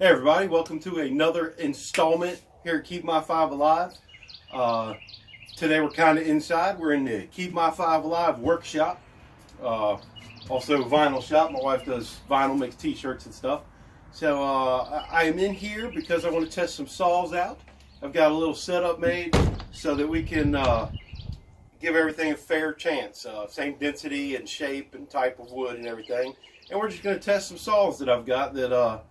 Hey everybody, welcome to another installment here at Keep My Five Alive. Today we're kind of inside. We're in the Keep My Five Alive workshop. Also vinyl shop. My wife does vinyl, makes t-shirts and stuff. So I am in here because I want to test some saws out. I've got a little setup made so that we can give everything a fair chance. Same density and shape and type of wood and everything. And we're just going to test some saws that I've got that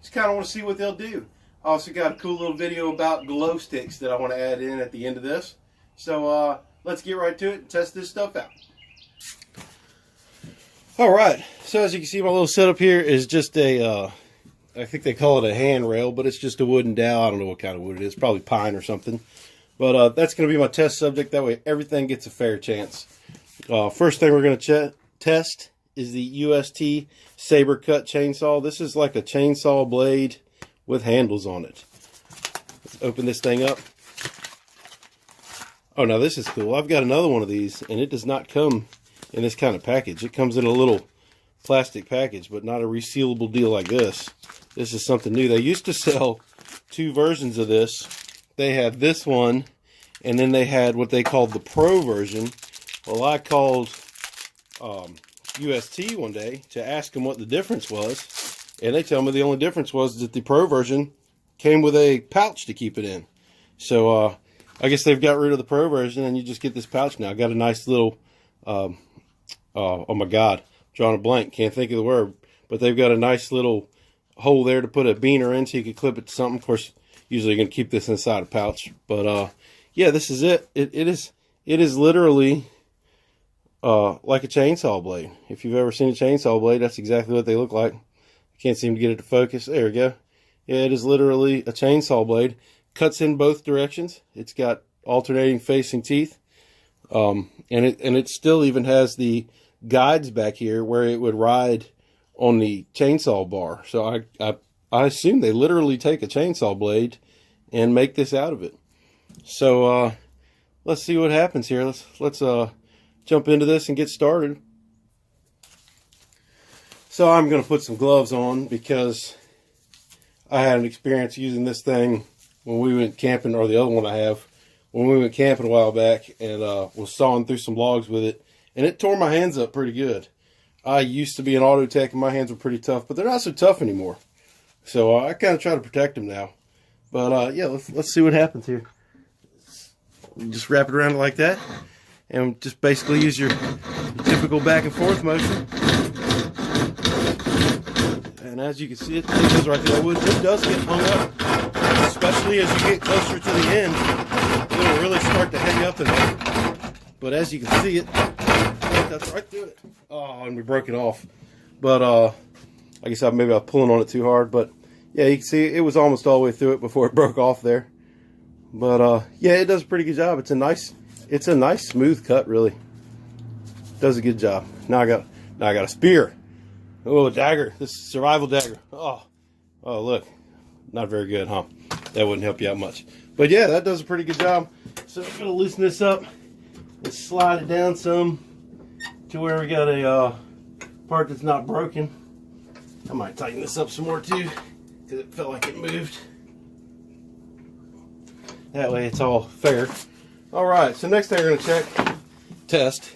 just kind of want to see what they'll do. I also got a cool little video about glow sticks that I want to add in at the end of this. So let's get right to it and test this stuff out. Alright, so as you can see, my little setup here is just a, I think they call it a handrail, but it's just a wooden dowel. I don't know what kind of wood it is, probably pine or something. But that's going to be my test subject. That way everything gets a fair chance. First thing we're going to test is the UST Saber Cut chainsaw. This is like a chainsaw blade with handles on it. Let's open this thing up. Oh, now this is cool. I've got another one of these, and it does not come in this kind of package. It comes in a little plastic package, but not a resealable deal like this. This is something new. They used to sell two versions of this. They had this one, and then they had what they called the Pro version. Well, I called UST one day to ask them what the difference was, and they tell me the only difference was that the Pro version came with a pouch to keep it in. So I guess they've got rid of the Pro version and you just get this pouch now. I got a nice little oh my god, drawing a blank, can't think of the word, but they've got a nice little hole there to put a beaner in so you can clip it to something. Of course, usually you're going to keep this inside a pouch, but yeah, this is it. It is literally like a chainsaw blade. If you've ever seen a chainsaw blade, that's exactly what they look like. I can't seem to get it to focus. There we go. Yeah, it is literally a chainsaw blade. Cuts in both directions. It's got alternating facing teeth. And it still even has the guides back here where it would ride on the chainsaw bar. So I assume they literally take a chainsaw blade and make this out of it. So let's see what happens here. Let's jump into this and get started. So I'm going to put some gloves on because I had an experience using this thing when we went camping, or the other one I have, when we went camping a while back, and was sawing through some logs with it, and it tore my hands up pretty good. I used to be an auto tech and my hands were pretty tough, but they're not so tough anymore. So I kind of try to protect them now. But yeah, let's see what happens here. Just wrap it around like that. And just basically use your typical back and forth motion. And as you can see, it goes right through that wood. It does get hung up, especially as you get closer to the end. It'll really start to hang up in there. But as you can see, that's right through it. Oh, and we broke it off. But I guess maybe I was pulling on it too hard. But yeah, you can see it was almost all the way through it before it broke off there. But yeah, it does a pretty good job. It's a nice smooth cut, really. Does a good job. Now I got a spear. Oh, a dagger. This is a survival dagger. Oh, look. Not very good, huh? That wouldn't help you out much. But yeah, that does a pretty good job. So I'm gonna loosen this up and slide it down some to where we got a part that's not broken. I might tighten this up some more too, because it felt like it moved. That way it's all fair. Alright, so next thing we're going to test,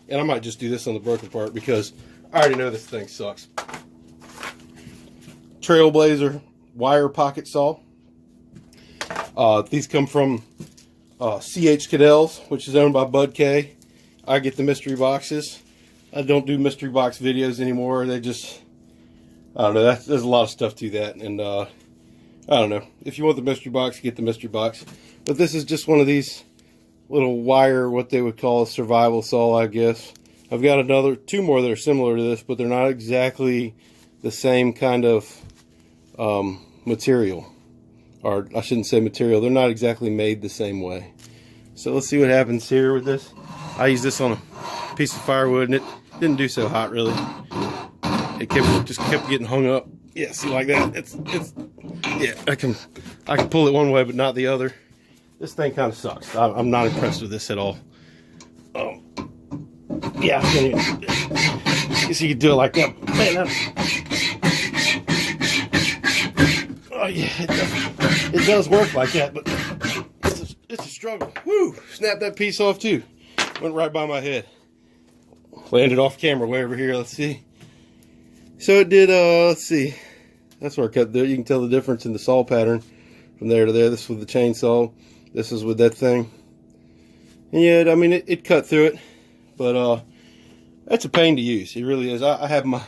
and I might just do this on the broken part because I already know this thing sucks. Trailblazer wire pocket saw. These come from CH Cadell's, which is owned by Bud K. I get the mystery boxes. I don't do mystery box videos anymore. They just, I don't know, there's a lot of stuff to that, and I don't know. If you want the mystery box, get the mystery box. But this is just one of these little wire, what they would call a survival saw, I guess. I've got two more that are similar to this, but they're not exactly the same kind of material. Or I shouldn't say material, they're not exactly made the same way. So let's see what happens here with this. I used this on a piece of firewood and it didn't do so hot really. It just kept getting hung up. Yeah, see, like that. Yeah, I can pull it one way but not the other. This thing kind of sucks. I'm not impressed with this at all. Yeah, you see, you can do it like that. Man, yeah, it does work like that, but it's a struggle. Woo! Snapped that piece off too. Went right by my head. Landed off camera way over here. Let's see. So it did, let's see. That's where I cut there. You can tell the difference in the saw pattern from there to there. This was the chainsaw. This is with that thing. And yeah, I mean, it cut through it. But that's a pain to use. It really is. I have my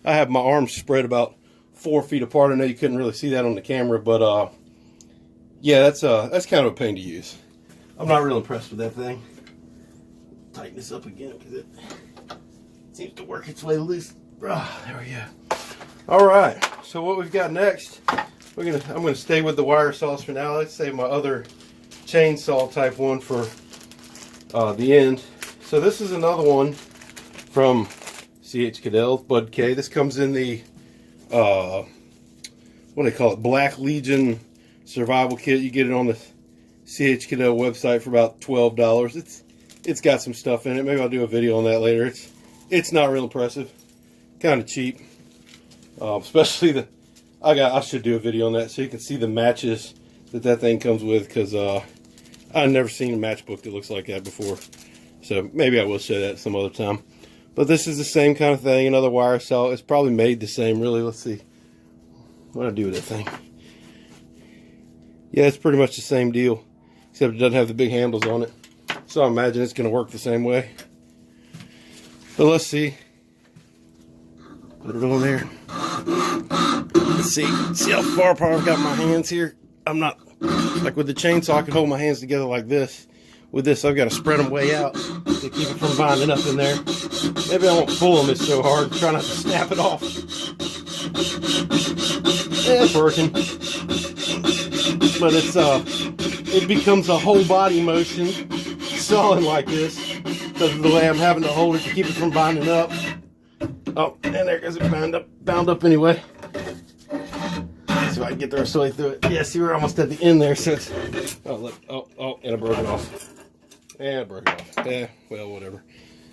arms spread about 4 feet apart. I know you couldn't really see that on the camera, but yeah, that's kind of a pain to use. I'm not real impressed with that thing. Tighten this up again because it seems to work its way loose. There we go. All right. So what we've got next? I'm gonna stay with the wire saws for now. Let's save my other chainsaw type one for the end. So this is another one from C.H. Cadell, Bud K. This comes in the what do they call it? Black Legion survival kit. You get it on the C.H. Cadell website for about $12. It's got some stuff in it. Maybe I'll do a video on that later. It's not real impressive. Kind of cheap. Especially I should do a video on that so you can see the matches that thing comes with, because I've never seen a matchbook that looks like that before. So maybe I will show that some other time. But this is the same kind of thing. Another wire saw. It's probably made the same, really. Let's see. What do I do with that thing? Yeah, it's pretty much the same deal, except it doesn't have the big handles on it. So I imagine it's going to work the same way. But let's see. Put it on there. Let's see how far apart I've got my hands here. I'm not, like with the chainsaw, I can hold my hands together like this. With this, I've got to spread them way out to keep it from binding up in there. Maybe I won't pull them so hard. Try not to snap it off. Yeah, it's working. But it becomes a whole body motion sawing like this because of the way I'm having to hold it to keep it from binding up. Oh, and there goes it bound up anyway. See if I can get the rest of the way through it. Yeah, see, we're almost at the end there. So and I broke it off. And I broke it off. Yeah, well, whatever.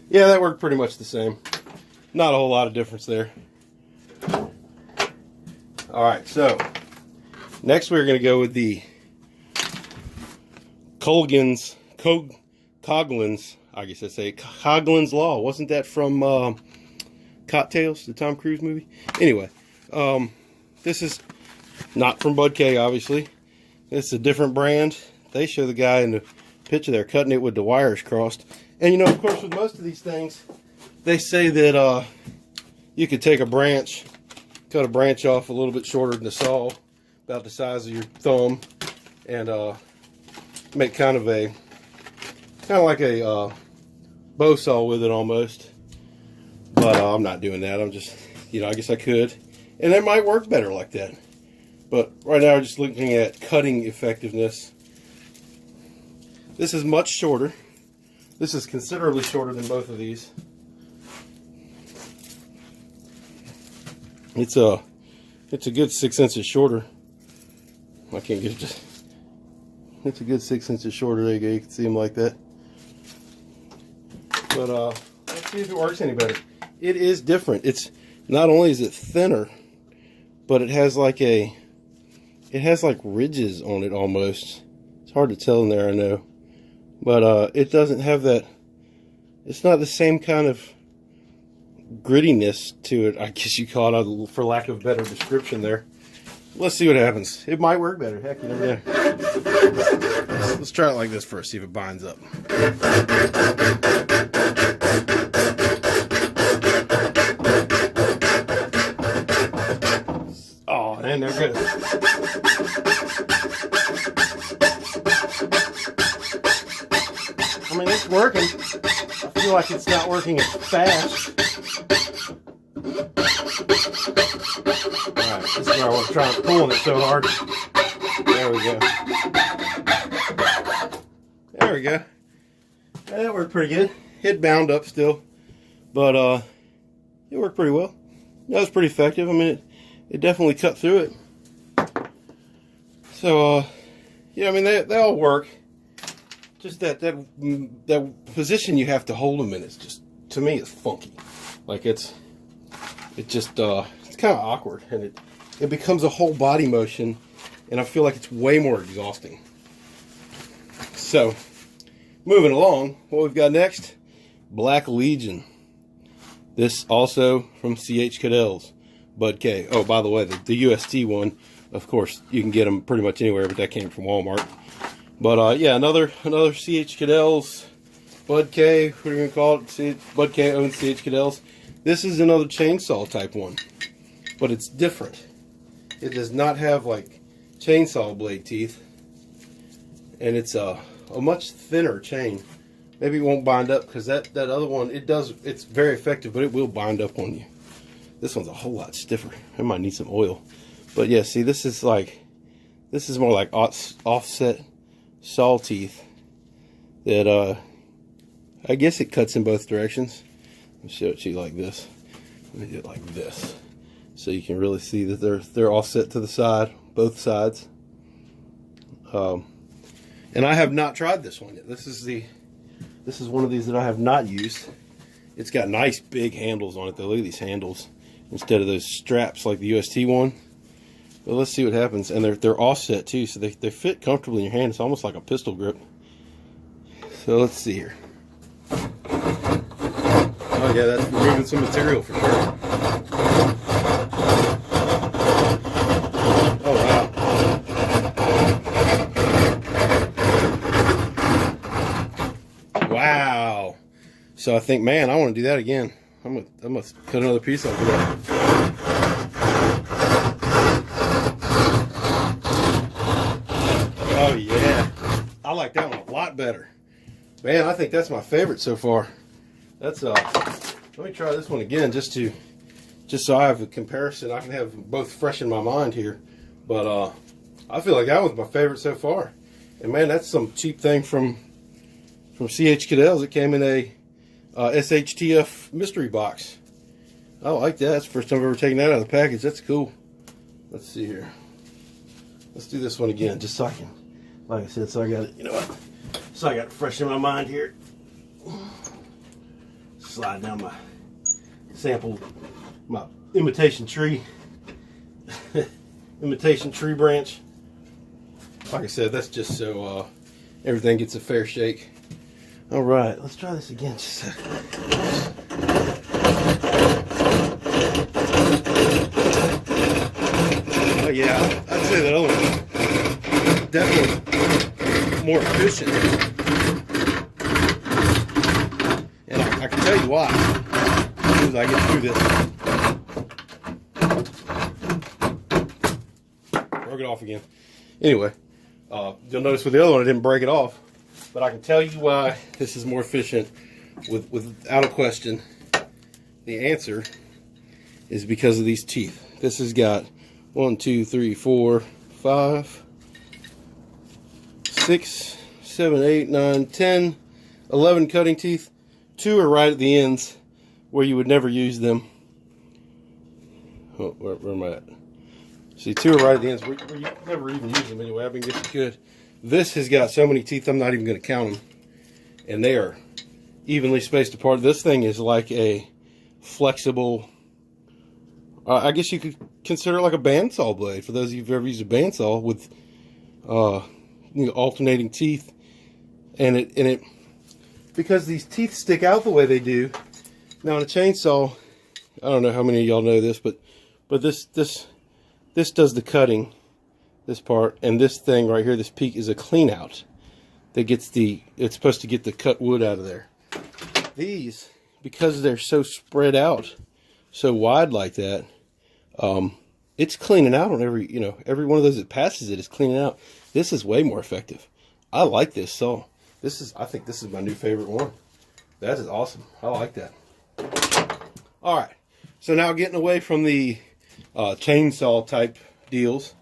Yeah, that worked pretty much the same. Not a whole lot of difference there. All right, so next we're going to go with the Coghlan's, I guess I'd say Coghlan's Law. Wasn't that from Cocktails, the Tom Cruise movie? Anyway, this is not from Bud K, obviously. It's a different brand. They show the guy in the picture there cutting it with the wires crossed. And you know, of course, with most of these things, they say that you could take a branch, cut a branch off a little bit shorter than the saw, about the size of your thumb, and make kind of like a bow saw with it almost. But I'm not doing that. I'm just, you know, I guess I could, and it might work better like that. But right now, we're just looking at cutting effectiveness. This is much shorter. This is considerably shorter than both of these. It's a good 6 inches shorter. I can't get it. Just, it's a good 6 inches shorter. There you go. You can see them like that. But let's see if it works any better. It is different. It's not only is it thinner, but it has like ridges on it almost. It's hard to tell in there, I know. But it doesn't have that, it's not the same kind of grittiness to it, I guess you call it, for lack of a better description there. Let's see what happens. It might work better. Heck, you never know. Let's try it like this first, see if it binds up. Oh, and they're good. I mean, it's working. I feel like it's not working as fast. Alright, this is where I want to try pulling it so hard. There we go. There we go. That worked pretty good. It bound up still, but it worked pretty well. That was pretty effective. I mean, it definitely cut through it. So, yeah, I mean, they all work. Just that position you have to hold them in is just, to me, it's funky. Like it's kind of awkward, and it becomes a whole body motion and I feel like it's way more exhausting. So, moving along, what we've got next, Black Legion. This also from C.H. Cadell's Bud K. Oh, by the way, the UST one, of course, you can get them pretty much anywhere, but that came from Walmart. But yeah, another C.H. Cadell's Bud K. What are you gonna call it? Bud K owns C.H. Cadell's. This is another chainsaw type one, but it's different. It does not have like chainsaw blade teeth, and it's a much thinner chain. Maybe it won't bind up because that other one, it's very effective, but it will bind up on you. This one's a whole lot stiffer. It might need some oil. But yeah, see, this is more like offset saw teeth that I guess it cuts in both directions. Let me show it to you like this. Let me do it like this, so you can really see that they're offset to the side, both sides. And I have not tried this one yet. This is one of these that I have not used. It's got nice big handles on it though. Look at these handles instead of those straps like the UST one. But let's see what happens. And they're offset too, so they fit comfortably in your hand. It's almost like a pistol grip. So let's see here. Oh yeah, that's removing some material for sure. Oh wow. Wow. So I think, man, I want to do that again. I'm gonna cut another piece off of that. Oh yeah. I like that one a lot better. Man, I think that's my favorite so far. That's let me try this one again just so I have a comparison. I can have both fresh in my mind here. But I feel like that one's my favorite so far. And man, that's some cheap thing from C.H. Cadell's. It came in a SHTF mystery box. I like that. That's the first time I've ever taken that out of the package. That's cool. Let's see here. Let's do this one again, just so I can, like I said, so I got it, you know what? So I got it fresh in my mind here. Slide down my sample, my imitation tree branch. Like I said, that's just so everything gets a fair shake. All right, let's try this again. Just a second. Oh yeah, I'd say that other one definitely more efficient. And I can tell you why. As soon as I get through this. Broke it off again. Anyway, you'll notice with the other one I didn't break it off. But I can tell you why this is more efficient without a question. The answer is because of these teeth. This has got 1, 2, 3, 4, 5, 6, 7, 8, 9, 10, 11 cutting teeth. 2 are right at the ends where you would never use them. Oh, where am I at? See, 2 are right at the ends where you never even use them anyway. I've been getting good. This has got so many teeth, I'm not even going to count them. And they are evenly spaced apart. This thing is like a flexible, I guess you could consider it like a bandsaw blade. For those of you who've ever used a bandsaw with alternating teeth. And it, because these teeth stick out the way they do. Now on a chainsaw, I don't know how many of y'all know this, but this does the cutting. This part, and this thing right here, this peak, is a clean out that gets it's supposed to get the cut wood out of there. These, because they're so spread out, so wide like that, it's cleaning out on every one of those that passes it is cleaning out. This is way more effective. I like this saw. I think this is my new favorite one. That is awesome. I like that. All right, so now getting away from the chainsaw type deals,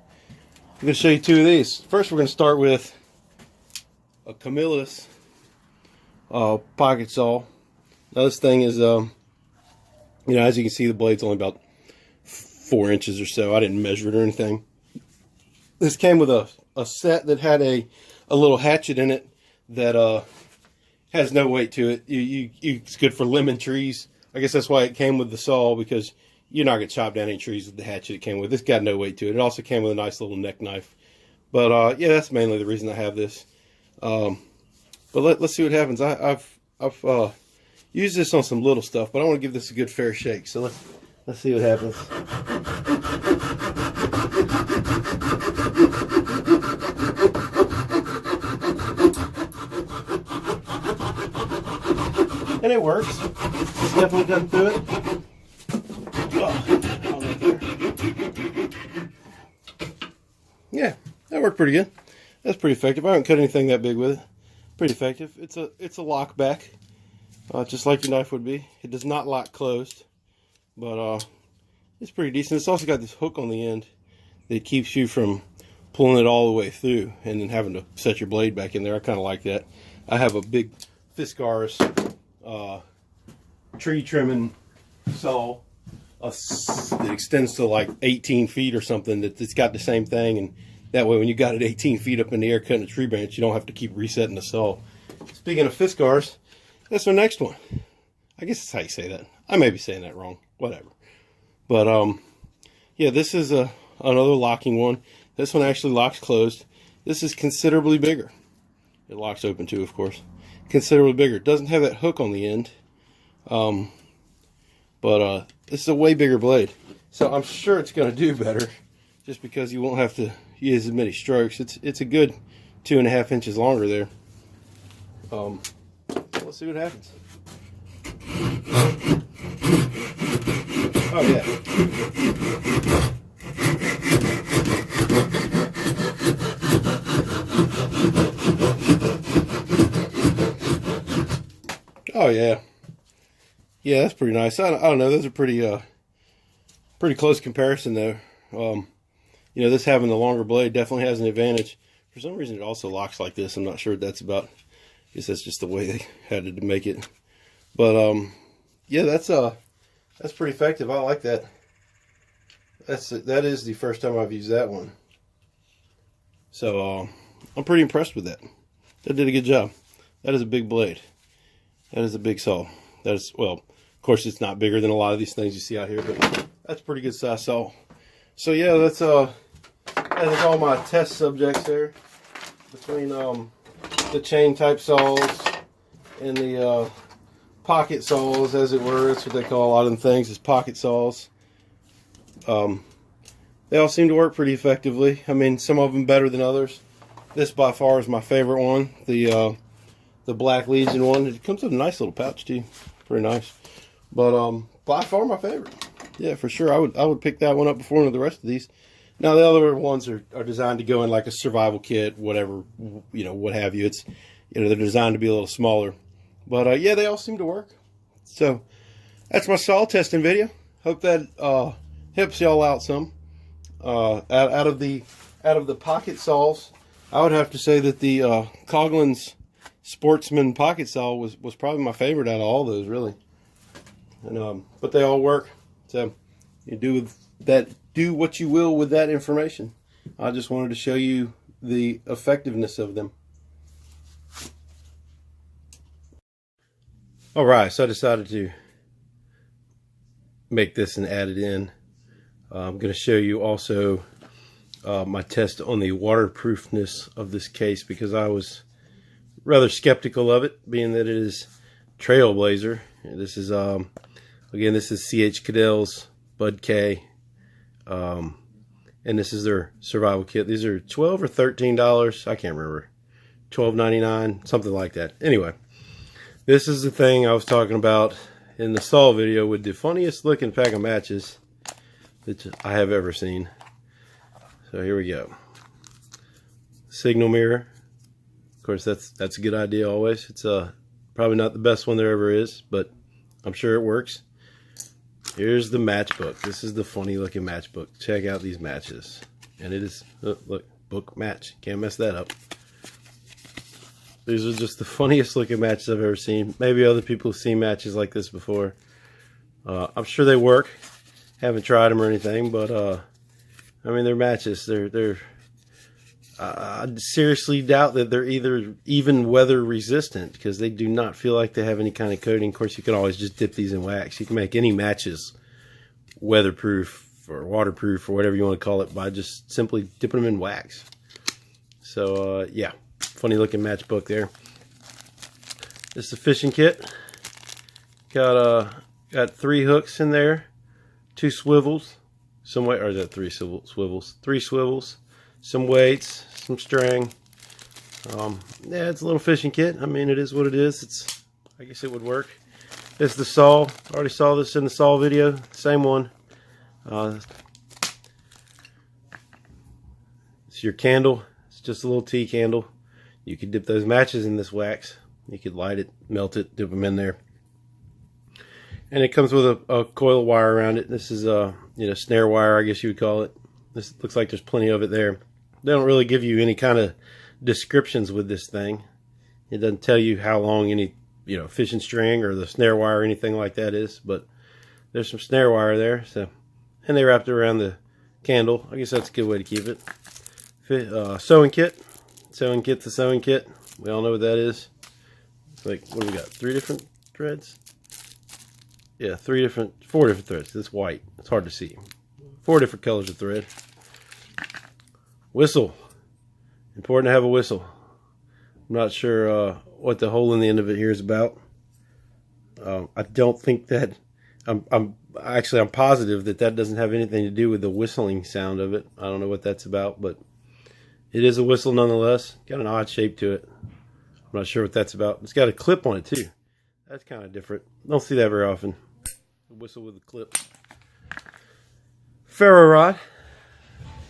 I'm going to show you 2 of these. First, we're going to start with a Camillus pocket saw. Now, this thing is, as you can see, the blade's only about 4 inches or so. I didn't measure it or anything. This came with a set that had a little hatchet in it that has no weight to it. It's good for lemon trees. I guess that's why it came with the saw, because you're not going to chop down any trees with the hatchet it came with. This got no weight to it. It also came with a nice little neck knife But yeah, that's mainly the reason I have this. But let's see what happens. I've used this on some little stuff, but I want to give this a good fair shake. So let's see what happens. And it works. It's definitely done through it. Yeah, that worked pretty good. That's pretty effective. I haven't cut anything that big with it. Pretty effective. It's a lock back, just like your knife would be. It does not lock closed, but it's pretty decent. It's also got this hook on the end that keeps you from pulling it all the way through and then having to set your blade back in there. I kind of like that. I have a big Fiskars tree trimming saw that extends to like 18 feet or something. It's got the same thing, and that way when you got it 18 feet up in the air cutting a tree branch, you don't have to keep resetting the saw. Speaking of Fiskars, that's our next one. I guess that's how you say that. I may be saying that wrong. Whatever. But yeah, this is another locking one. This one actually locks closed. This is considerably bigger. It locks open too, of course. Considerably bigger. It doesn't have that hook on the end. But this is a way bigger blade. So I'm sure it's going to do better just because you won't have to use as many strokes. It's a good 2.5 inches longer there. Let's see what happens. Oh yeah. Oh yeah. Yeah, that's pretty nice. I don't know. Those are pretty close comparison though. You know, this having the longer blade definitely has an advantage. For some reason, it also locks like this. I'm not sure what that's about. I guess that's just the way they had to make it. But yeah, that's pretty effective. I like that. That is the first time I've used that one. So I'm pretty impressed with that. That did a good job. That is a big blade. That is a big saw. That is, well, of course it's not bigger than a lot of these things you see out here, but that's a pretty good size saw. So yeah, that's all my test subjects there, between the chain type saws and the pocket saws, as it were. That's what they call a lot of them things, is pocket saws. They all seem to work pretty effectively. I mean, some of them better than others. This by far is my favorite one, the Black Legion one. It comes with a nice little pouch too, pretty nice. But by far my favorite. Yeah, for sure. I would pick that one up before one of the rest of these. Now the other ones are designed to go in like a survival kit, whatever, you know, what have you. It's, you know, they're designed to be a little smaller. But yeah, they all seem to work. So that's my saw testing video. Hope that helps y'all out some. Out of the pocket saws, I would have to say that the Coughlin's Sportsman pocket saw was probably my favorite out of all those, really. And but they all work. So you do what you will with that information. I just wanted to show you the effectiveness of them. All right, so I decided to make this and add it in. I'm going to show you also my test on the waterproofness of this case, because I was rather skeptical of it, being that it is Trailblazer. This is again, this is C.H. Cadell's Bud K, and this is their survival kit. These are $12 or $13. I can't remember. $12.99, something like that. Anyway, this is the thing I was talking about in the saw video with the funniest looking pack of matches that I have ever seen. So here we go. Signal mirror. Of course, that's a good idea always. It's probably not the best one there ever is, but I'm sure it works. Here's the matchbook. This is the funny looking matchbook. Check out these matches. And it is, look, book match. Can't mess that up. These are just the funniest looking matches I've ever seen. Maybe other people have seen matches like this before. I'm sure they work. Haven't tried them or anything, but I mean, they're matches. I seriously doubt that they're even weather resistant, because they do not feel like they have any kind of coating. Of course, you can always just dip these in wax. You can make any matches weatherproof or waterproof or whatever you want to call it by just simply dipping them in wax. So yeah, funny looking matchbook there. This is a fishing kit. Got 3 hooks in there, 2 swivels, some weight, or is that 3 swivels? 3 swivels, some weights, some string. Yeah, it's a little fishing kit. I mean, it is what it is. I guess it would work. This is the saw. I already saw this in the saw video. Same one. It's your candle. It's just a little tea candle. You could dip those matches in this wax. You could light it, melt it, dip them in there. And it comes with a coil of wire around it. This is snare wire, I guess you would call it. This looks like there's plenty of it there. They don't really give you any kind of descriptions with this thing. It doesn't tell you how long any fishing string or the snare wire or anything like that is, but there's some snare wire there. So, and they wrapped it around the candle. I guess that's a good way to keep it. Sewing kit. Sewing kit's a sewing kit. We all know what that is. It's like, what do we got? 3 different threads? Yeah, 4 different threads. It's white. It's hard to see. 4 different colors of thread. Whistle. Important to have a whistle. I'm not sure what the hole in the end of it here is about. I don't think that. I'm positive that doesn't have anything to do with the whistling sound of it. I don't know what that's about, but it is a whistle nonetheless. Got an odd shape to it. I'm not sure what that's about. It's got a clip on it too. That's kind of different. Don't see that very often. A whistle with a clip. Ferro rod.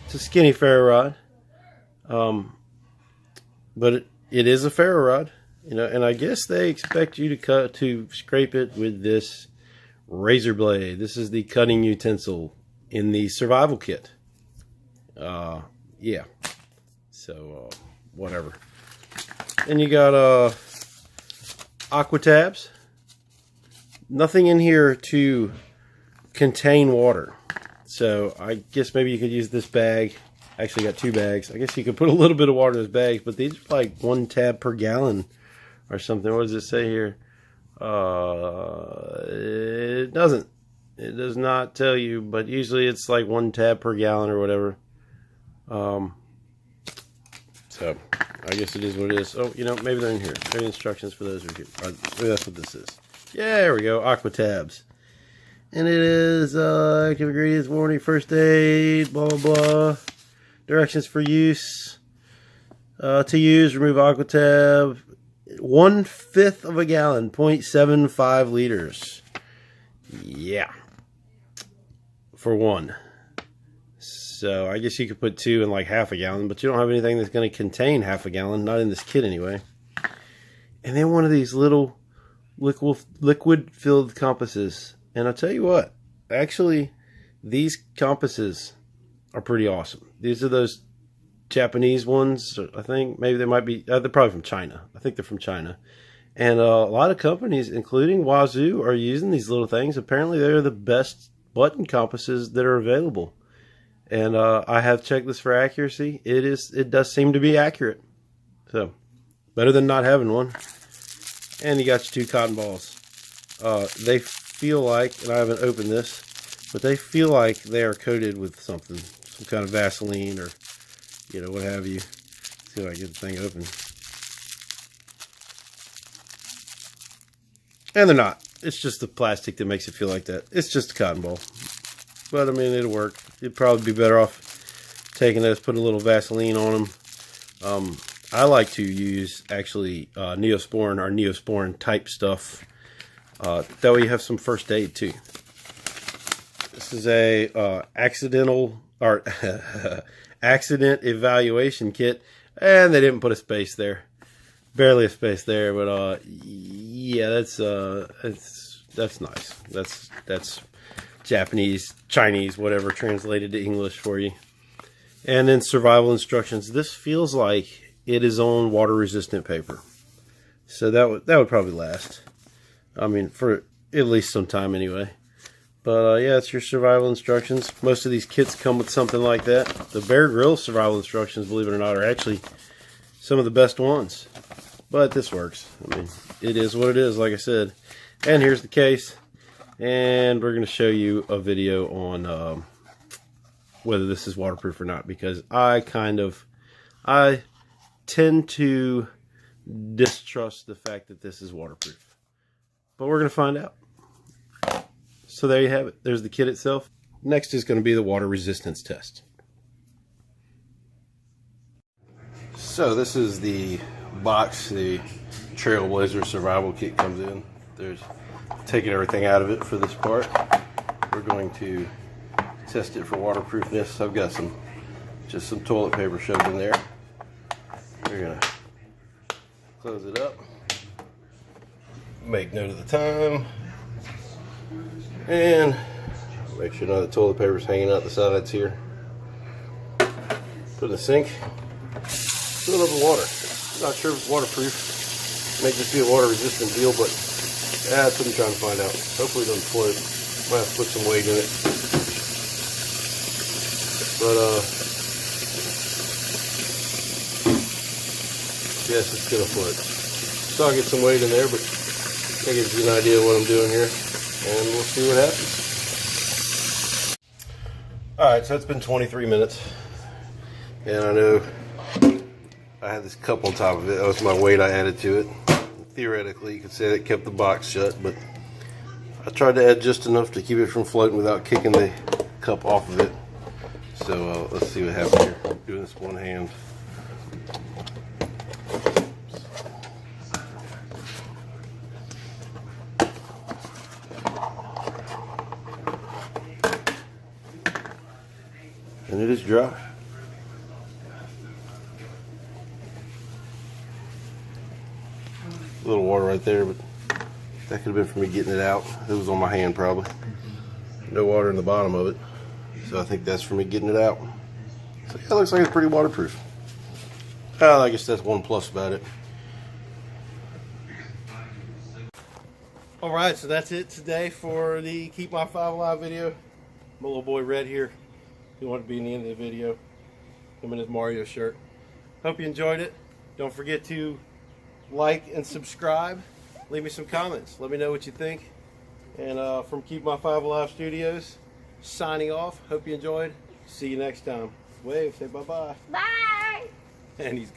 It's a skinny ferro rod. But it is a ferro rod, and I guess they expect you to scrape it with this razor blade. This is the cutting utensil in the survival kit. Yeah. So whatever. Then you got aqua tabs. Nothing in here to contain water. So I guess maybe you could use this bag. Actually got 2 bags. I guess you could put a little bit of water in those bags, but these are like 1 tab per gallon or something. What does it say here? It doesn't. It does not tell you, but usually it's like 1 tab per gallon or whatever. So I guess it is what it is. Oh, maybe they're in here. Maybe instructions for those are here. Maybe that's what this is. Yeah, there we go. Aqua tabs. And it is active ingredients, warning, first aid, blah, blah, blah. Directions for use. To use, remove aqua tab. 1/5 of a gallon, 0.75 liters. Yeah. For 1. So I guess you could put 2 in like half a gallon, but you don't have anything that's going to contain half a gallon. Not in this kit anyway. And then one of these little liquid-filled compasses. And I'll tell you what. Actually, these compasses are pretty awesome. These are those Japanese ones, I think. Maybe they might be, they're probably from China. I think they're from China. And a lot of companies, including Wazoo, are using these little things. Apparently, they're the best button compasses that are available. And I have checked this for accuracy. It does seem to be accurate. So, better than not having one. And you got your 2 cotton balls. They feel like, and I haven't opened this, but they feel like they are coated with something. Some kind of Vaseline or, what have you. Let's see if I can get the thing open. And they're not. It's just the plastic that makes it feel like that. It's just a cotton ball. But, I mean, it'll work. You'd probably be better off taking those, putting a little Vaseline on them. I like to use, actually, Neosporin or Neosporin type stuff. That way you have some first aid, too. This is a accident evaluation kit. And they didn't put a space there. Barely a space there, but yeah, that's nice. That's Japanese, Chinese, whatever, translated to English for you. And then survival instructions. This feels like it is on water-resistant paper, so that would probably last. I mean, for at least some time anyway. But yeah, it's your survival instructions. Most of these kits come with something like that. The Bear Grylls survival instructions, believe it or not, are actually some of the best ones. But this works. I mean, it is what it is, like I said. And here's the case. And we're going to show you a video on whether this is waterproof or not. Because I tend to distrust the fact that this is waterproof. But we're going to find out. So there you have it. There's the kit itself. Next is going to be the water resistance test. So this is the box the Trailblazer survival kit comes in. There's taking everything out of it for this part. We're going to test it for waterproofness. I've got just some toilet paper shoved in there. We're going to close it up. Make note of the time. And make sure none of the toilet paper is hanging out the sides here. Put in the sink. Fill it up with water. Not sure if it's waterproof. May just be a water resistant deal, but that's what I'm trying to find out. Hopefully it doesn't float. Might have to put some weight in it. But yes, it's gonna float. So I'll get some weight in there, but that gives you an idea of what I'm doing here. And we'll see what happens. Alright, so it's been 23 minutes. And I know I had this cup on top of it. That was my weight I added to it. Theoretically, you could say that kept the box shut, but I tried to add just enough to keep it from floating without kicking the cup off of it. So let's see what happens here. I'm doing this one hand. And it is dry. A little water right there, but that could have been for me getting it out. It was on my hand probably. No water in the bottom of it. So I think that's for me getting it out. So yeah, it looks like it's pretty waterproof. I guess that's one plus about it. Alright, so that's it today for the Keep My 5 Alive video. My little boy Red here. He wanted to be in the end of the video. Him in his Mario shirt. Hope you enjoyed it. Don't forget to like and subscribe. Leave me some comments. Let me know what you think. And from Keep My 5 Alive Studios, signing off. Hope you enjoyed. See you next time. Wave. Say bye-bye. Bye. And he's